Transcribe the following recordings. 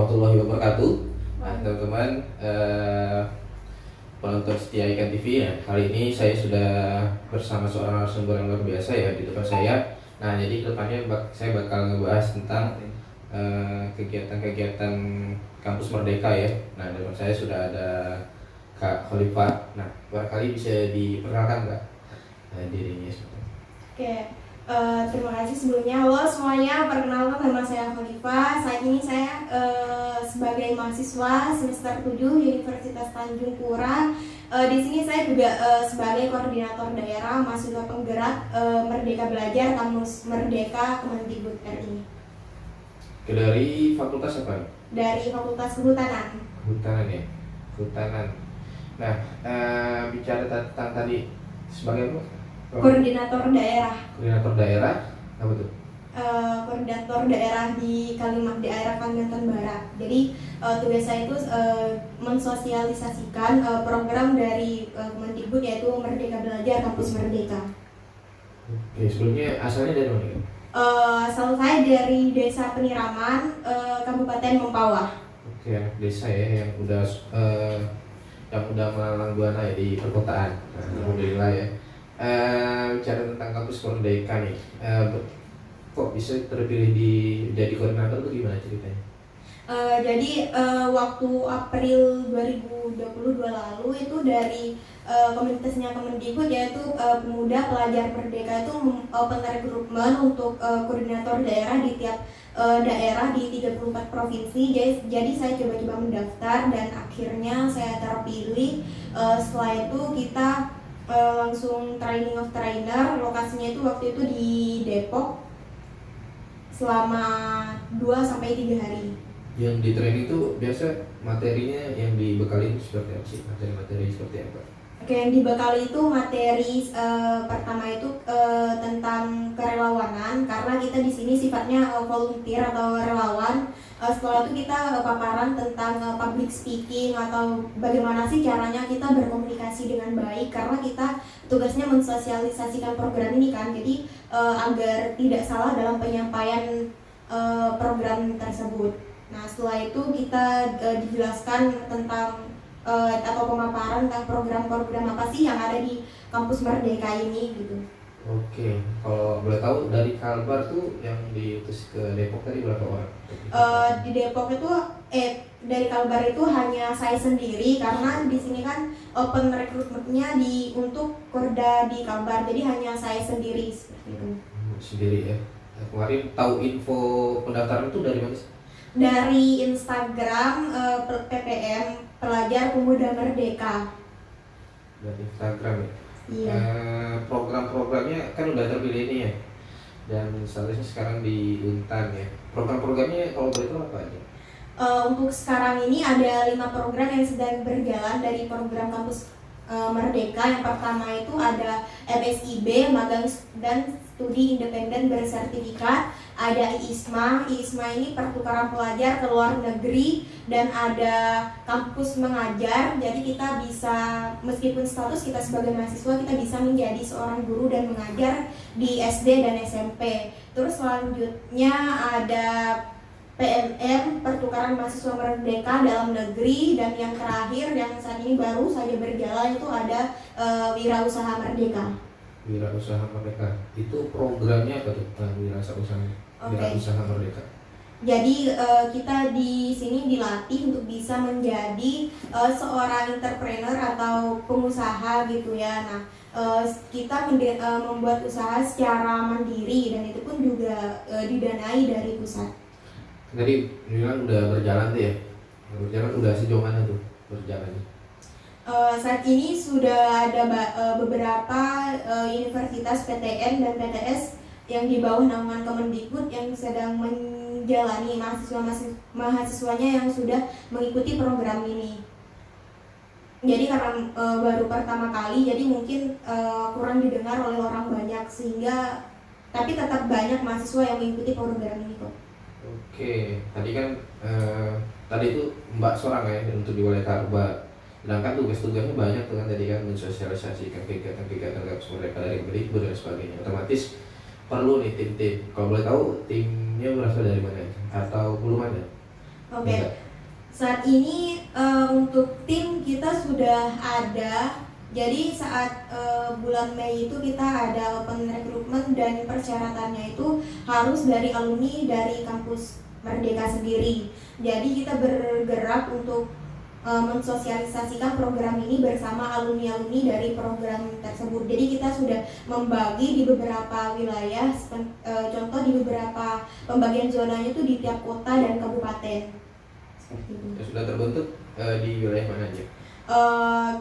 warahmatullahi wabarakatuh. Nah, teman-teman, penonton setia Ikan TV ya. Kali ini saya sudah bersama seorang narasumber yang luar biasa ya di depan saya. Nah, jadi kedepannya saya bakal ngebahas tentang kegiatan-kegiatan kampus Merdeka ya. Nah, di depan saya sudah ada Kak Khalifah. Nah, barangkali bisa diperkenalkan Kak dirinya. Oke, terima kasih sebelumnya. Halo semuanya, perkenalkan nama saya Khalifah. Saat ini saya sebagai mahasiswa semester 7 Universitas Tanjung Pura. Di sini saya juga sebagai koordinator daerah mahasiswa penggerak Merdeka Belajar Kampus Merdeka Kemendikbud RI. Dari fakultas apa? Dari Fakultas Kehutanan. Kehutanan ya, kehutanan. Nah, bicara tentang tadi sebagai apa? Koordinator daerah. Koordinator daerah apa tuh? Koordinator daerah di daerah Kalimantan Barat. Jadi tugas saya itu mensosialisasikan program dari Kemendikbud yaitu Merdeka Belajar Kampus Merdeka. Oke, sebelumnya asalnya dari mana? Asal saya dari Desa Peniraman, Kabupaten Mempawah. Oke, anak desa ya yang udah melalang buana ya di perkotaan. Alhamdulillah ya. Bicara tentang kampus Merdeka nih, kok bisa terpilih jadi koordinator itu gimana ceritanya? Jadi waktu April 2022 lalu itu dari komunitasnya Kemendikbud yaitu Pemuda Pelajar Merdeka itu open recruitment untuk koordinator daerah di tiap daerah di 34 provinsi. Jadi saya coba-coba mendaftar dan akhirnya saya terpilih. Setelah itu kita langsung training of trainer. Lokasinya itu waktu itu di Depok selama 2-3 hari. Yang di training itu biasa materinya yang dibekali seperti apa sih? Materi seperti apa? Oke, yang dibekali itu materi pertama itu tentang kerelawanan, karena kita di sini sifatnya volunteer atau relawan. Setelah itu kita paparan tentang public speaking atau bagaimana sih caranya kita berkomunikasi dengan baik, karena kita tugasnya mensosialisasikan program ini kan. Jadi agar tidak salah dalam penyampaian program tersebut. Nah, setelah itu kita dijelaskan tentang atau pemaparan tentang program-program apa sih yang ada di kampus Merdeka ini gitu. Oke, kalau boleh tahu dari Kalbar tuh yang diutus ke Depok tadi berapa orang? Di Depok itu dari Kalbar itu hanya saya sendiri, karena di sini kan open recruitment-nya untuk Korda di Kalbar, jadi hanya saya sendiri seperti itu. Sendiri ya. Kemarin tahu info pendaftaran itu dari mana sih? Dari Instagram PPM Pelajar Pemuda Merdeka. Dari Instagram ya. Iya. Program-programnya kan udah terpilih ini ya, dan statusnya sekarang di Untan ya. Program-programnya kalau boleh tahu apa aja? Untuk sekarang ini ada 5 program yang sedang berjalan dari program kampus Merdeka. Yang pertama itu ada MSIB, magang dan studi independen bersertifikat. Ada IISMA ini pertukaran pelajar ke luar negeri, dan ada kampus mengajar. Jadi kita bisa, meskipun status kita sebagai mahasiswa, kita bisa menjadi seorang guru dan mengajar di SD dan SMP. Terus selanjutnya ada PMM, pertukaran mahasiswa merdeka dalam negeri, dan yang terakhir yang saat ini baru saja berjalan itu ada Wirausaha Merdeka. Wirausaha Merdeka itu programnya apa tuh? Wirausaha Merdeka. Jadi kita di sini dilatih untuk bisa menjadi seorang entrepreneur atau pengusaha gitu ya. Nah, kita membuat usaha secara mandiri, dan itu pun juga didanai dari pusat. Tadi bilang udah berjalan tuh ya. Berjalan udah sejauh mana tuh berjalannya? Saat ini sudah ada beberapa universitas PTN dan PTS yang di bawah naungan Kemendikbud yang sedang menjalani mahasiswanya yang sudah mengikuti program ini. Jadi karena baru pertama kali, jadi mungkin kurang didengar oleh orang banyak, sehingga tapi tetap banyak mahasiswa yang mengikuti program ini kok. Oke, tadi kan tadi itu Mbak seorang ya untuk di wilayah Kalbar. Sedangkan tugas-tugasnya banyak tuh kan tadi kan, mensosialisasikan kegiatan-kegiatan kampus Merdeka dari Kemendikbud dan sebagainya. Otomatis perlu nih tim-tim. Kalau boleh tahu timnya berasal dari mana atau belum ada? Oke. Saat ini untuk tim kita sudah ada. Jadi saat bulan Mei itu kita ada open recruitment dan persyaratannya itu harus dari alumni dari kampus Merdeka sendiri. Jadi kita bergerak untuk mensosialisasikan program ini bersama alumni-alumni dari program tersebut. Jadi kita sudah membagi di beberapa wilayah, contoh di beberapa pembagian zonanya itu di tiap kota dan kabupaten. Seperti itu. Sudah terbentuk di wilayah mana aja?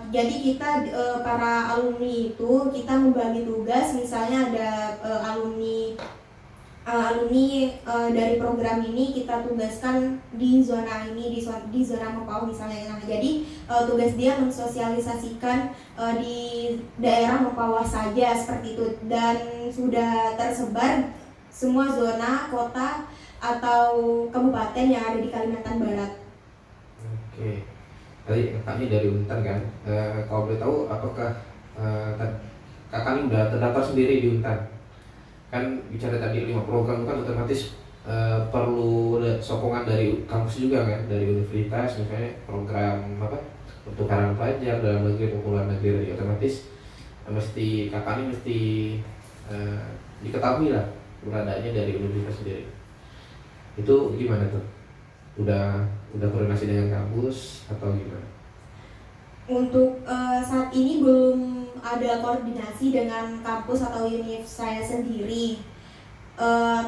Jadi kita para alumni itu kita membagi tugas, misalnya ada alumni dari program ini kita tugaskan di zona ini, di zona Mempawah misalnya. Nah, jadi tugas dia mensosialisasikan di daerah Mempawah saja seperti itu, dan sudah tersebar semua zona, kota atau kabupaten yang ada di Kalimantan Barat. Oke. Tadi kakaknya dari Untan kan, kalau boleh tahu apakah kakak ini udah terdaftar sendiri di Untan? Kan bicara tadi 5 program kan otomatis perlu sokongan dari kampus juga kan, dari universitas misalnya program pertukaran pelajar dalam negeri maupun luar negeri, otomatis mesti kakak ini mesti diketahui lah beradanya dari universitas sendiri. Itu gimana tuh? Udah koordinasi dengan kampus atau gimana? Untuk saat ini belum ada koordinasi dengan kampus atau univ saya sendiri.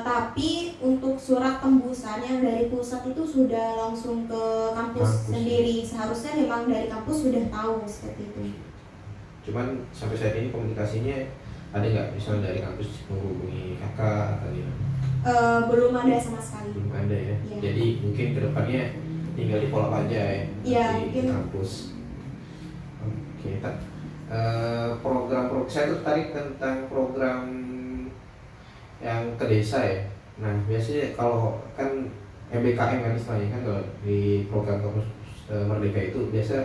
Tapi untuk surat tembusan yang dari pusat itu sudah langsung ke kampus sendiri. Seharusnya memang dari kampus sudah tahu seperti itu. Cuman sampai saat ini komunikasinya ada nggak misalnya dari kampus menghubungi kakak atau gimana? Belum ada sama sekali. Belum ada ya. Jadi mungkin kedepannya tinggal di follow aja ya, di kampus. Oke, program saya tertarik tentang program yang ke desa ya. Nah biasanya kalau kan MBKM kan istilahnya kan, kalau di program kampus Merdeka itu biasa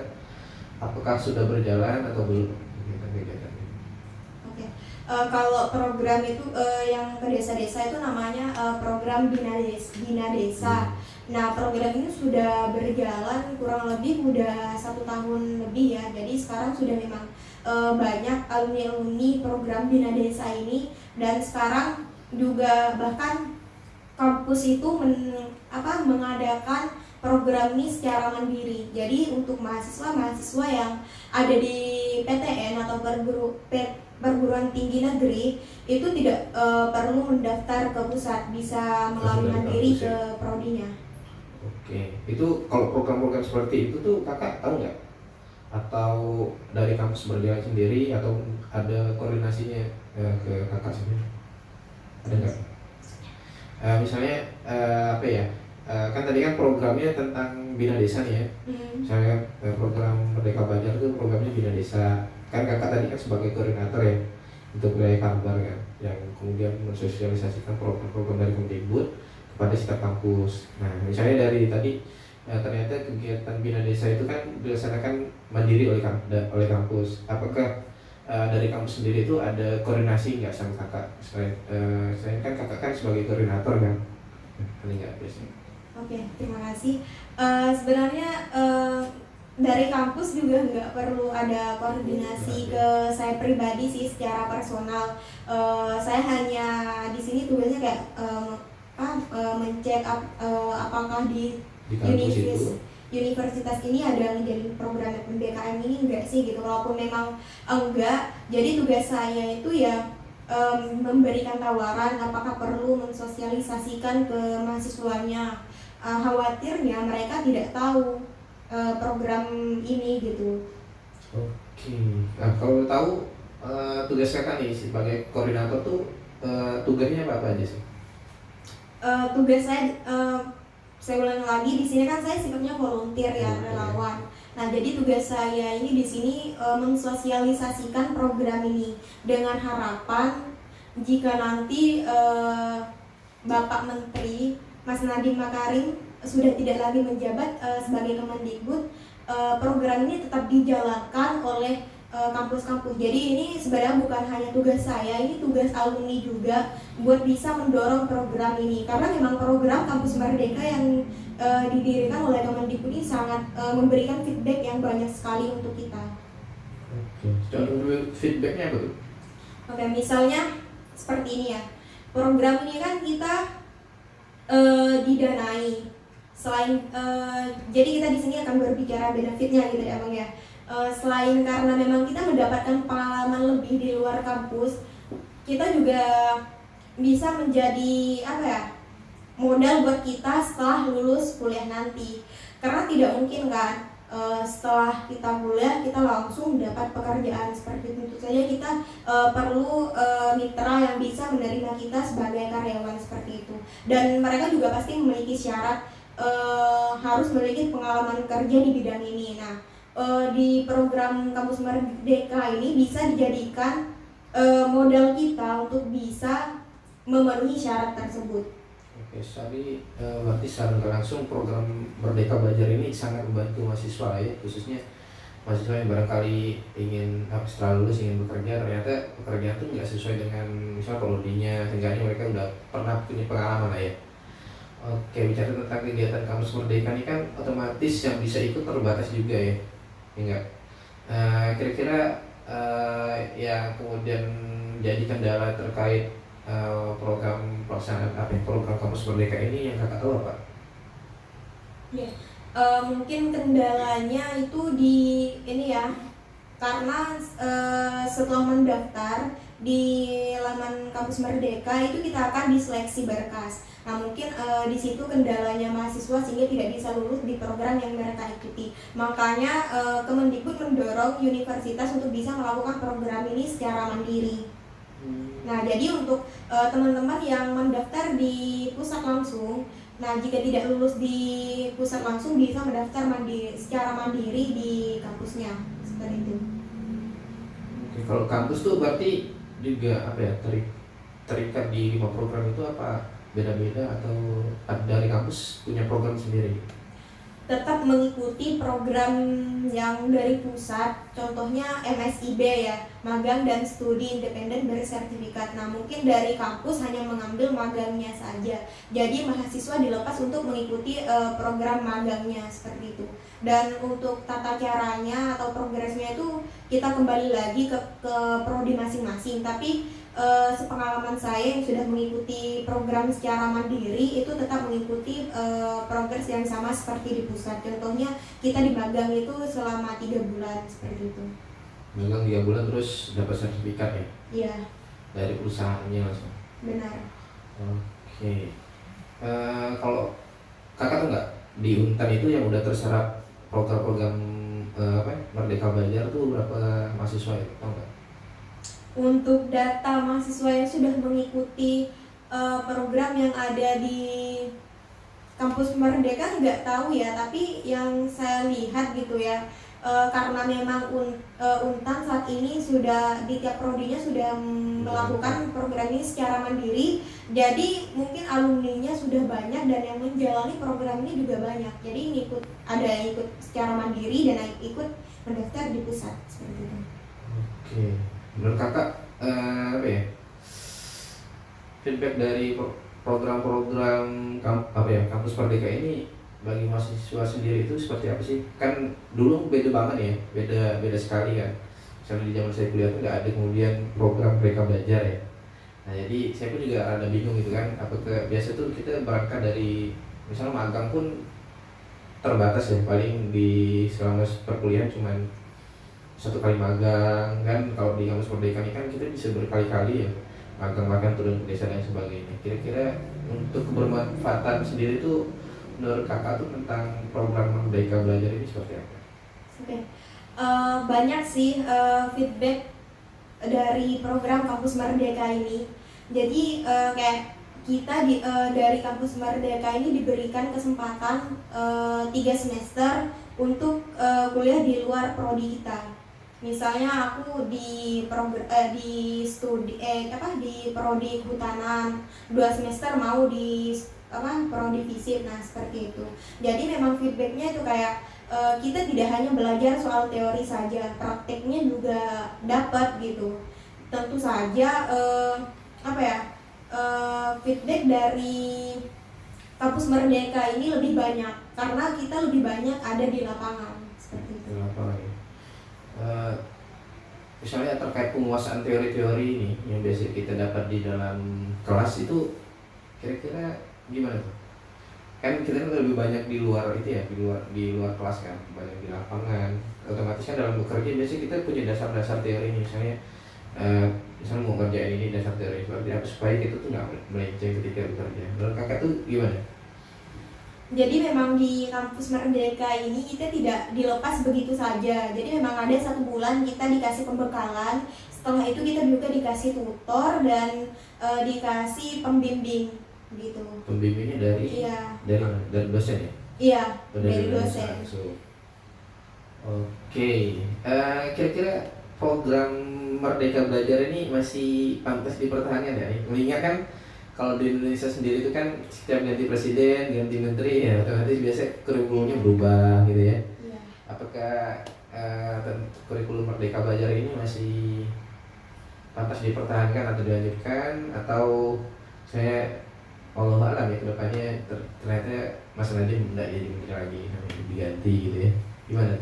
apakah sudah berjalan atau belum kegiatan-kegiatannya? Kalau program itu yang ke desa-desa itu namanya program Bina Desa. Nah, program ini sudah berjalan kurang lebih udah 1 tahun lebih ya. Jadi sekarang sudah memang banyak alumni program Bina Desa ini, dan sekarang juga bahkan kampus itu mengadakan program ini secara mandiri. Jadi untuk mahasiswa yang ada di PTN atau perguruan tinggi negeri itu tidak perlu mendaftar ke pusat, bisa melalui mandiri ke prodinya. Oke, itu kalau program-program seperti itu tuh kakak tahu nggak? Atau dari kampus berjalan sendiri atau ada koordinasinya ke kakak sendiri? Ada nggak? Misalnya kan tadi kan programnya tentang Bina Desa nih ya. Misalnya program Merdeka Belajar itu programnya Bina Desa. Kan kakak tadi kan sebagai koordinator ya untuk wilayah Kalbar kan, yang kemudian mensosialisasikan program-program dari Kemdikbud kepada setiap kampus. Nah misalnya dari tadi ternyata kegiatan Bina Desa itu kan dilaksanakan mandiri oleh kampus. Apakah dari kampus sendiri itu ada koordinasi nggak sama kakak? Selain kan kakak kan sebagai koordinator kan, ada nggak biasanya? Oke, terima kasih. Sebenarnya dari kampus juga nggak perlu ada koordinasi ke saya pribadi sih secara personal. Saya hanya di sini tugasnya kayak mencek apakah di universitas ini ada menjadi program MBKM ini enggak sih gitu. Walaupun memang enggak, jadi tugas saya itu ya memberikan tawaran apakah perlu mensosialisasikan ke mahasiswanya. Khawatirnya mereka tidak tahu program ini gitu. Oke. Nah kalau tahu tugas kakak nih sebagai koordinator tuh tugasnya apa aja sih? Tugas saya ulang lagi, di sini kan saya sifatnya volunteer ya, relawan. Nah, jadi tugas saya ini di sini mensosialisasikan program ini dengan harapan jika nanti Bapak Menteri Mas Nadiem Makarim sudah tidak lagi menjabat sebagai Kemendikbud, program ini tetap dijalankan oleh kampus-kampus. Jadi ini sebenarnya bukan hanya tugas saya, ini tugas alumni juga buat bisa mendorong program ini. Karena memang program Kampus Merdeka yang didirikan oleh Kemendikbud ini sangat memberikan feedback yang banyak sekali untuk kita. Oke. Contoh feedbacknya apa tuh? Oke, misalnya seperti ini ya. Program ini kan kita didanai. Selain jadi kita di sini akan berbicara benefitnya gitu ya Bang ya. Selain karena memang kita mendapatkan pengalaman lebih di luar kampus, kita juga bisa menjadi apa ya, modal buat kita setelah lulus kuliah nanti. Karena tidak mungkin kan setelah kita kuliah kita langsung dapat pekerjaan seperti itu. Tentu saja kita perlu mitra yang bisa menerima kita sebagai karyawan seperti itu. Dan mereka juga pasti memiliki syarat harus memiliki pengalaman kerja di bidang ini. Nah, di program Kampus Merdeka ini bisa dijadikan modal kita untuk bisa memenuhi syarat tersebut. Oke, jadi berarti secara nggak langsung program Merdeka Belajar ini sangat membantu mahasiswa ya, khususnya mahasiswa yang barangkali ingin setelah lulus ingin bekerja, ternyata pekerjaan itu nggak sesuai dengan misalnya prodinya, seenggaknya mereka udah pernah punya pengalaman lah ya. Oke, bicara tentang kegiatan Kampus Merdeka ini kan otomatis yang bisa ikut terbatas juga ya, enggak? Kira-kira yang kemudian jadi kendala terkait program pelaksanaan program Kampus Merdeka ini yang kakak tahu apa? Ya, mungkin kendalanya itu di ini ya, karena setelah mendaftar di laman Kampus Merdeka itu kita akan diseleksi berkas. Nah mungkin di situ kendalanya mahasiswa sehingga tidak bisa lulus di program yang mereka ikuti. Makanya Kemendikbud mendorong universitas untuk bisa melakukan program ini secara mandiri. Nah, jadi untuk teman-teman yang mendaftar di pusat langsung, nah jika tidak lulus di pusat langsung bisa mendaftar secara mandiri di kampusnya, seperti itu. Oke, kalau kampus tuh berarti juga apa ya, terikat di 5 program itu apa beda-beda atau dari kampus punya program sendiri? Tetap mengikuti program yang dari pusat, contohnya MSIB ya, magang dan studi independen bersertifikat. Nah mungkin dari kampus hanya mengambil magangnya saja, jadi mahasiswa dilepas untuk mengikuti program magangnya seperti itu. Dan untuk tata caranya atau progresnya itu kita kembali lagi ke prodi masing-masing, tapi sepengalaman saya yang sudah mengikuti program secara mandiri itu tetap mengikuti progres yang sama seperti di pusat. Contohnya kita di magang itu selama 3 bulan seperti itu. Magang 3 bulan terus dapat sertifikat ya? Iya. Dari perusahaannya langsung? Benar. Oke. Kalau kakak tuh nggak di Untan itu yang udah terserap program-program Merdeka Belajar tuh berapa mahasiswa ya? Tahu nggak? Untuk data mahasiswa yang sudah mengikuti program yang ada di Kampus Merdeka nggak tahu ya, tapi yang saya lihat gitu ya, karena memang Untan saat ini sudah di tiap prodinya sudah melakukan program ini secara mandiri, jadi mungkin alumninya sudah banyak dan yang menjalani program ini juga banyak. Jadi ada yang ikut secara mandiri dan yang ikut mendaftar di pusat seperti itu. Oke. Menurut kakak apa ya, feedback dari program-program Kampus Merdeka ini bagi mahasiswa sendiri itu seperti apa sih? Kan dulu beda banget ya, beda sekali kan. Misalnya di zaman saya kuliah tuh nggak ada kemudian program Merdeka Belajar ya. Nah jadi saya pun juga rada bingung gitu kan, apakah biasa tuh kita berangkat dari misalnya magang pun terbatas ya, paling di selama perkuliahan cuman 1 kali magang kan. Kalau di Kampus Merdeka ini kan kita bisa berkali-kali ya magang turun ke desa dan sebagainya. Kira-kira untuk kebermanfaatan sendiri itu menurut kakak tuh tentang program Merdeka Belajar ini seperti apa? Oke. Banyak sih feedback dari program Kampus Merdeka ini. Jadi kayak kita dari Kampus Merdeka ini diberikan kesempatan 3 semester untuk kuliah di luar prodi kita. Misalnya aku di prodi kehutanan 2 semester mau di prodi fisip. Nah seperti itu. Jadi memang feedbacknya itu kayak kita tidak hanya belajar soal teori saja, prakteknya juga dapat gitu. Tentu saja feedback dari Kampus Merdeka ini lebih banyak karena kita lebih banyak ada di lapangan seperti itu. Kenapa lagi? Misalnya terkait penguasaan teori-teori ini yang biasa kita dapat di dalam kelas itu kira-kira gimana tuh? Kan kita kan lebih banyak di luar itu ya, di luar kelas kan, banyak di lapangan. Otomatis kan dalam bekerja biasanya kita punya dasar-dasar teori ini, misalnya mau ngerjain ini dasar teori seperti apa supaya kita tuh nggak melenceng ketika bekerja. Menurut kakak tuh gimana? Jadi memang di kampus Merdeka ini kita tidak dilepas begitu saja. Jadi memang ada 1 bulan kita dikasih pembekalan. Setelah itu kita juga dikasih tutor dan dikasih pembimbing gitu. Pembimbingnya dari Iya. dari dosen ya? Iya, Oh, dari dosen. langsung. Oke, kira-kira program Merdeka Belajar ini masih pantas dipertahankan ya? Mengingat kan kalau di Indonesia sendiri itu kan setiap ganti presiden, ganti menteri ya otomatis biasa kurikulumnya berubah gitu ya. Iya. Apakah kurikulum Merdeka Belajar ini masih pantas dipertahankan atau dilanjutkan, atau saya Allah alam ya kedepannya ternyata Mas Nadiem tidak jadi menteri lagi, diganti gitu ya? Gimana?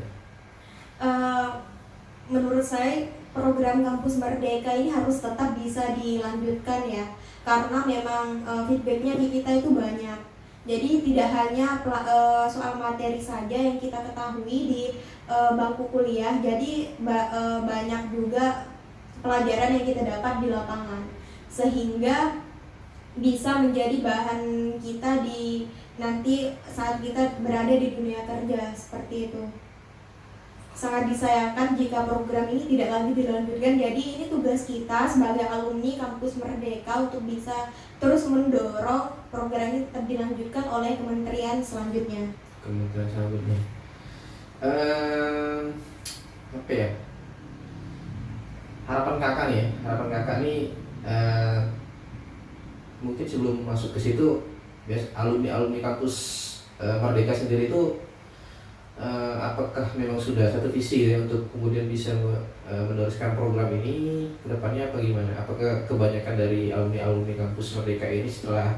Menurut saya program Kampus Merdeka ini harus tetap bisa dilanjutkan ya, karena memang feedbacknya di kita itu banyak. Jadi tidak hanya soal materi saja yang kita ketahui di bangku kuliah, jadi banyak juga pelajaran yang kita dapat di lapangan, sehingga bisa menjadi bahan kita di nanti saat kita berada di dunia kerja seperti itu. Sangat disayangkan jika program ini tidak lagi dilanjutkan. Jadi ini tugas kita sebagai alumni Kampus Merdeka untuk bisa terus mendorong program ini tetap dilanjutkan oleh kementerian selanjutnya. Kementerian selanjutnya. Apa ya? Harapan kakak nih mungkin sebelum masuk ke situ, alumni kampus Merdeka sendiri itu apakah memang sudah satu visi ya untuk kemudian bisa meneruskan program ini ke depannya apa gimana? Apakah kebanyakan dari alumni kampus Merdeka ini setelah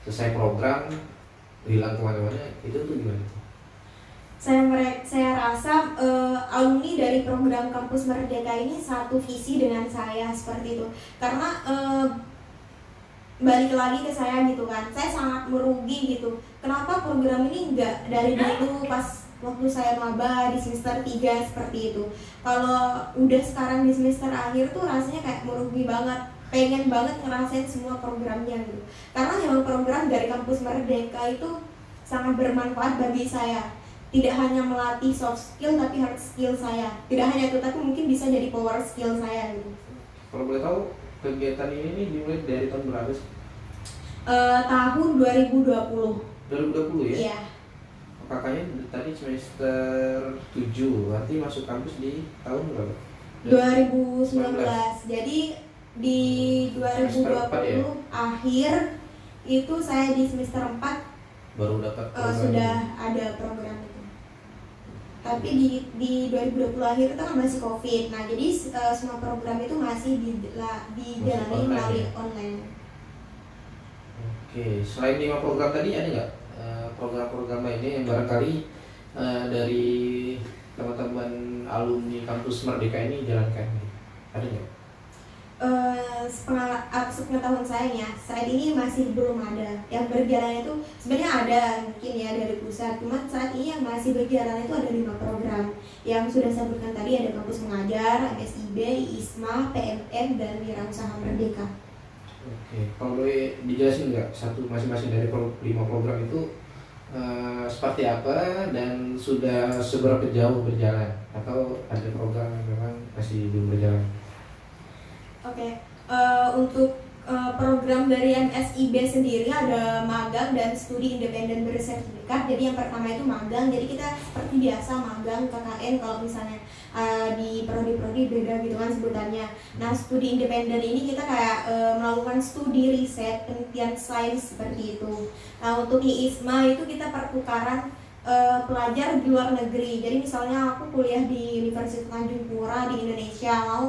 selesai program hilang kemana-mana, itu tuh gimana? Saya rasa alumni dari program Kampus Merdeka ini satu visi dengan saya seperti itu. Karena balik lagi ke saya gitu kan, saya sangat merugi gitu. Kenapa program ini enggak dari dulu pas waktu saya maba di semester 3 seperti itu. Kalau udah sekarang di semester akhir tuh rasanya kayak merugi banget. Pengen banget ngerasain semua programnya gitu. Karena memang program dari Kampus Merdeka itu sangat bermanfaat bagi saya. Tidak hanya melatih soft skill tapi hard skill saya. Tidak hanya itu tapi mungkin bisa jadi power skill saya gitu. Kalau boleh tahu kegiatan ini dimulai dari tahun berapa sih? Tahun 2020. 2020 ya? Iya. Kakaknya tadi semester 7, berarti masuk kampus di tahun berapa? 2019. Jadi di 2020 ya? akhir itu saya di semester 4 baru dapat sudah ada program itu. Tapi di 2020 akhir itu kan masih COVID. Nah, jadi semua program itu masih dijalani melalui online. Oke, selain 5 program tadi ada nggak program-program lainnya yang barangkali dari teman-teman alumni kampus Merdeka ini jalankan? Ada nggak? Sepengetahuan saya ya, saat ini masih belum ada. Yang berjalan itu sebenarnya ada mungkin ya dari pusat, cuman saat ini yang masih berjalan itu ada 5 program. Yang sudah saya sebutkan tadi ada Kampus Mengajar, MSIB, ISMA, PMM, dan Wirausaha Merdeka. Oke, kalau boleh dijelasin nggak satu masing-masing dari 5 program itu seperti apa dan sudah seberapa jauh berjalan, atau ada program yang memang masih belum berjalan? Oke, untuk program dari MSIB sendiri ada magang dan studi independen bersertifikat. Jadi yang pertama itu magang, jadi kita seperti biasa magang KKN kalau misalnya di prodi-prodi beda gitu kan sebutannya. Nah, studi independen ini kita kayak melakukan studi riset, penelitian sains seperti itu. Nah, untuk di ISMA itu kita pertukaran pelajar di luar negeri. Jadi misalnya aku kuliah di Universitas Tanjung Pura di Indonesia, mau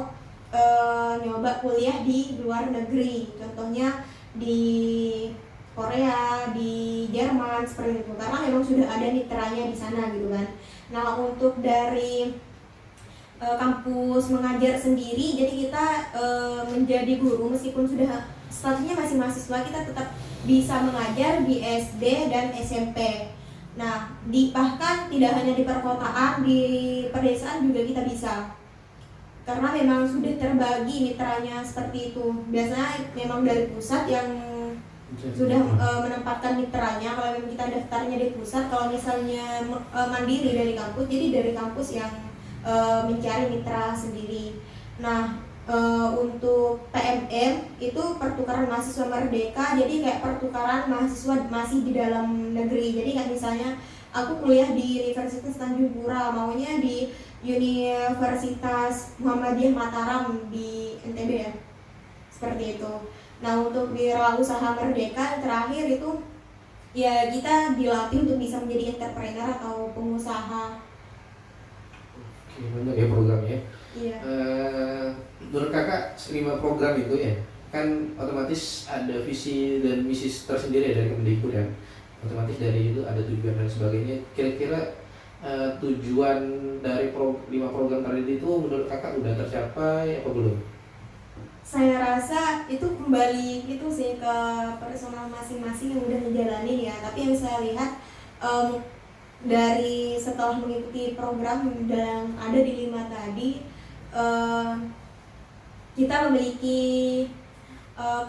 nyoba kuliah di luar negeri, contohnya di Korea, di Jerman seperti itu, karena memang sudah ada mitranya di sana gitu kan. Nah untuk dari kampus mengajar sendiri, jadi kita menjadi guru meskipun sudah statusnya masih mahasiswa, kita tetap bisa mengajar di SD dan SMP. Nah, bahkan tidak hanya di perkotaan, di pedesaan juga kita bisa. Karena memang sudah terbagi mitranya seperti itu. Biasanya memang dari pusat yang sudah menempatkan mitranya. Kalau memang kita daftarnya di pusat, kalau misalnya mandiri dari kampus, jadi dari kampus yang mencari mitra sendiri. Nah, untuk PMM itu pertukaran mahasiswa merdeka, jadi kayak pertukaran mahasiswa masih di dalam negeri. Jadi kayak misalnya aku kuliah di Universitas Tanjung Pura, maunya di Universitas Muhammadiyah Mataram di NTB ya, seperti itu. Nah untuk wirausaha merdeka yang terakhir itu ya kita dilatih untuk bisa menjadi entrepreneur atau pengusaha. Oke, banyak ya programnya. Iya. Menurut kakak 5 program itu ya, kan otomatis ada visi dan misi tersendiri dari Kemendikbud ya. Otomatis dari itu ada tujuan dan sebagainya. Kira-kira tujuan dari 5 program tadi itu menurut kakak udah tercapai apa belum? Saya rasa itu kembali itu sih ke personal masing-masing yang udah menjalani ya. Tapi yang saya lihat dari setelah mengikuti program yang ada di 5 tadi, kita memiliki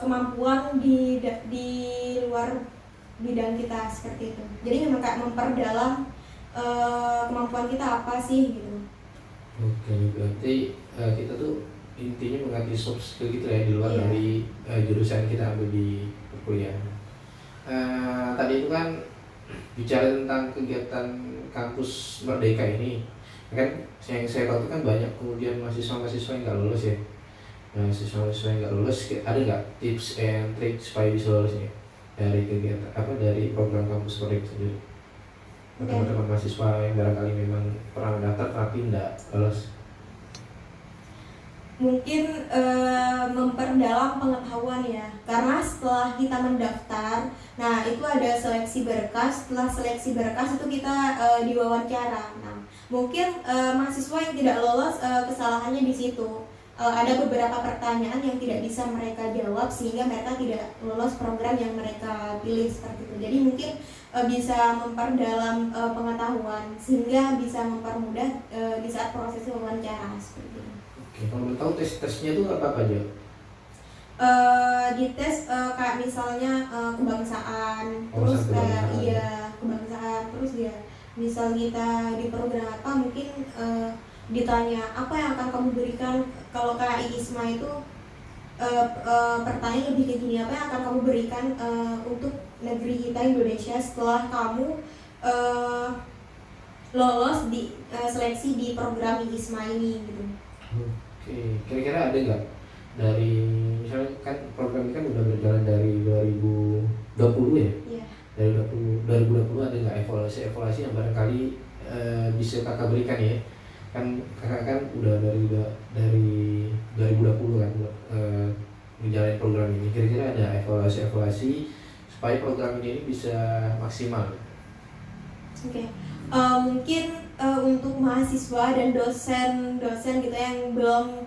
kemampuan di luar bidang kita seperti itu. Jadi memang kayak memperdalam kemampuan kita apa sih gitu. Oke, berarti kita tuh intinya mengganti soft skill gitu ya di luar dari jurusan kita ambil di perkuliahan. Tadi itu kan bicara tentang kegiatan kampus Merdeka ini, kan yang saya tahu itu kan banyak kemudian mahasiswa-mahasiswa yang nggak lulus ya. Mahasiswa-mahasiswa yang nggak lulus, ada nggak tips and trik supaya bisa lulus ya dari kegiatan dari program kampus Merdeka sendiri? Teman-teman mahasiswa yang barangkali memang pernah mendaftar tapi nggak lulus. Mungkin memperdalam pengetahuan ya, karena setelah kita mendaftar, nah itu ada seleksi berkas. Setelah seleksi berkas itu kita diwawancara. Nah mungkin mahasiswa yang tidak lolos kesalahannya di situ. Ada beberapa pertanyaan yang tidak bisa mereka jawab sehingga mereka tidak lolos program yang mereka pilih seperti itu. Jadi mungkin bisa memperdalam pengetahuan sehingga bisa mempermudah di saat proses wawancara seperti itu. Oke, kalau boleh tahu tes-tesnya itu apa aja? Di tes kayak misalnya kebangsaan, terus kayak kebangsaan, terus ya misal kita di program apa mungkin ditanya apa yang akan kamu berikan. Kalau kayak ISMA itu pertanyaan lebih kayak gini, apa yang akan kamu berikan untuk negeri kita Indonesia setelah kamu lolos di seleksi di program ISMA ini gitu. Oke, kira-kira ada nggak dari misalnya kan program ini kan udah berjalan dari 2020 ya? Iya. Dari 2020 ada nggak evaluasi yang barangkali bisa kakak berikan ya? Kan kakak kan udah dari 2020 kan menjalani program ini. Kira-kira ada evaluasi supaya program ini bisa maksimal? Oke. Mungkin untuk mahasiswa dan dosen gitu yang belum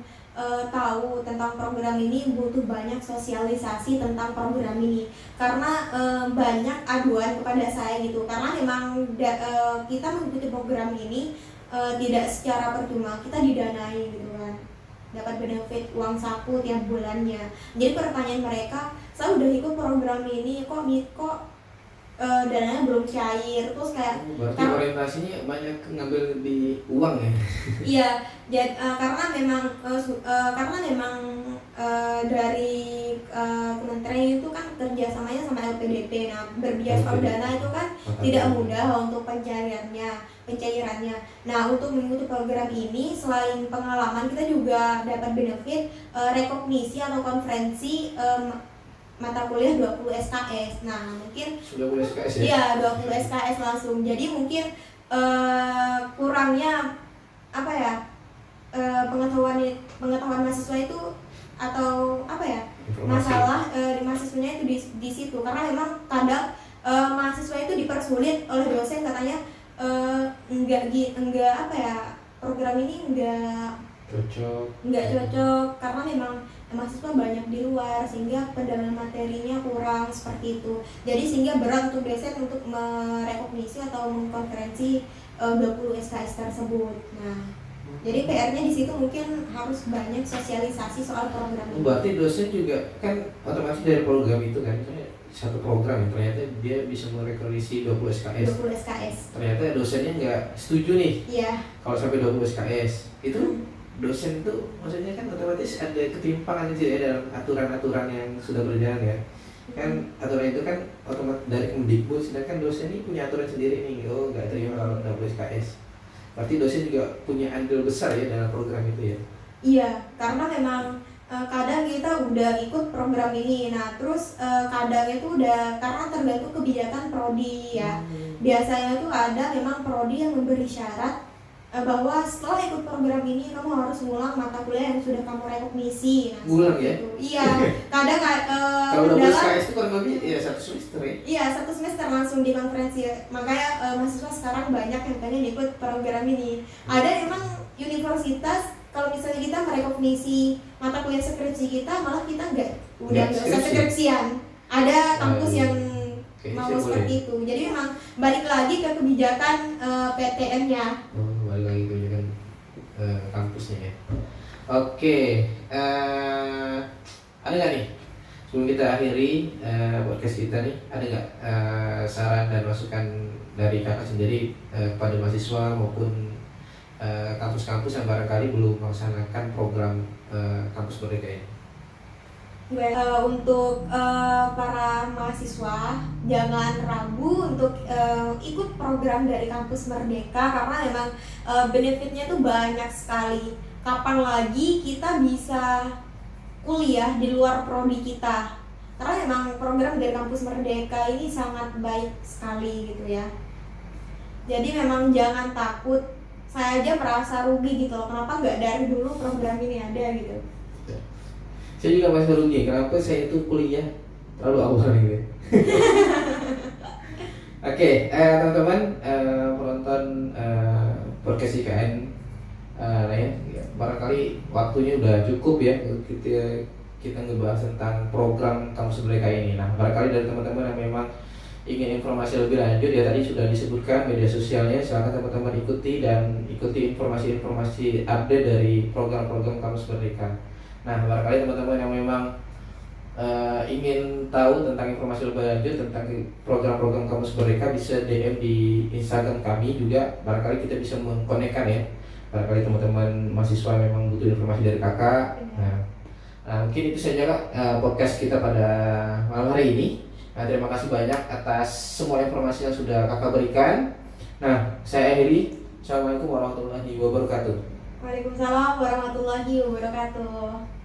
tahu tentang program ini butuh banyak sosialisasi tentang program ini, karena banyak aduan kepada saya gitu, karena memang kita mengikuti program ini tidak secara percuma, kita didanai gitu kan, dapat benefit uang saku tiap bulannya. Jadi pertanyaan mereka, saya udah ikut program ini kok dananya belum cair, terus kayak berarti orientasinya banyak ngambil di uang ya? Iya, karena memang dari kementerian itu kan kerjasamanya sama LPDP. Nah berbiaya soal dana itu kan tidak mudah untuk pencairannya. Nah untuk mengikuti program ini selain pengalaman kita juga dapat benefit rekognisi atau konferensi mata kuliah 20 SKS. Nah mungkin sudah boleh SKS ya? Iya 20 SKS langsung. Jadi mungkin kurangnya apa ya, pengetahuan mahasiswa itu atau apa ya, masalah di mahasiswa mahasiswanya itu di situ, karena memang kadang mahasiswa itu dipersulit oleh dosen, katanya enggak apa ya, program ini enggak cocok karena memang mahasiswa banyak di luar sehingga pendalaman materinya kurang seperti itu. Jadi sehingga berat untuk dosen untuk merekognisi atau mengkonferensi 20 SKS tersebut. Nah, jadi PR-nya di situ mungkin harus banyak sosialisasi soal program ini. Berarti dosen juga kan otomatis dari program itu kan, satu program yang ternyata dia bisa merekognisi 20 SKS. 20 SKS. Ternyata dosennya nggak setuju nih. Iya. Kalau sampai 20 SKS itu dosen itu maksudnya kan otomatis ada ketimpangan gitu ya dalam aturan-aturan yang sudah berjalan ya. Kan aturan itu kan otomatis dari Kemdikbud, sedangkan dosen ini punya aturan sendiri nih. Oh, nggak terima kalau 20 SKS. Berarti dosen juga punya andil besar ya dalam program itu ya. Iya, karena memang kadang kita udah ikut program ini, nah terus kadang itu udah karena tergantung kebijakan prodi ya. Biasanya tuh ada memang prodi yang memberi syarat bahwa setelah ikut program ini kamu harus ngulang mata kuliah yang sudah kamu rekognisi. Nah, ngulang ya? itu. Iya, kadang kalau udah SKS itu kurang lebih ya 1 semester ya? Iya, 1 semester langsung di konferensi. Makanya mahasiswa sekarang banyak yang pengen ikut program ini. Ada emang universitas kalau misalnya kita merekognisi mata kuliah skripsi kita, malah kita nggak usah skripsian. Ada kampus yang mau seperti itu. Jadi memang balik lagi ke kebijakan PTN-nya. Balik lagi ke kebijakan kampusnya ya. Oke, ada nggak nih sebelum kita akhiri podcast kita nih, ada nggak saran dan masukan dari kakak sendiri kepada mahasiswa maupun kampus-kampus yang barangkali belum melaksanakan program kampus merdeka ini? Untuk para mahasiswa jangan ragu untuk ikut program dari kampus merdeka, karena memang benefitnya tuh banyak sekali. Kapan lagi kita bisa kuliah di luar prodi kita, karena memang program dari kampus merdeka ini sangat baik sekali gitu ya. Jadi memang jangan takut. Saya aja merasa rugi gitu loh, kenapa nggak dari dulu program ini ada gitu. Saya juga masih rugi, kenapa saya itu kuliah terlalu awal gitu. Oke, teman-teman penonton podcast IKN, ya, barangkali waktunya udah cukup ya kita ngebahas tentang program kampus merdeka ini. Nah, barangkali dari teman-teman yang memang ingin informasi lebih lanjut ya, tadi sudah disebutkan media sosialnya, silakan teman-teman ikuti informasi-informasi update dari program-program kampus merdeka. Nah, barangkali teman-teman yang memang ingin tahu tentang informasi lebih lanjut tentang program-program kampus merdeka bisa DM di Instagram kami juga. Barangkali kita bisa mengkonekkan ya. Barangkali teman-teman mahasiswa memang butuh informasi dari kakak. Nah, mungkin itu saja Kak podcast kita pada malam hari ini. Nah, terima kasih banyak atas semua informasi yang sudah kakak berikan. Nah, saya akhiri. Assalamualaikum warahmatullahi wabarakatuh. Waalaikumsalam warahmatullahi wabarakatuh.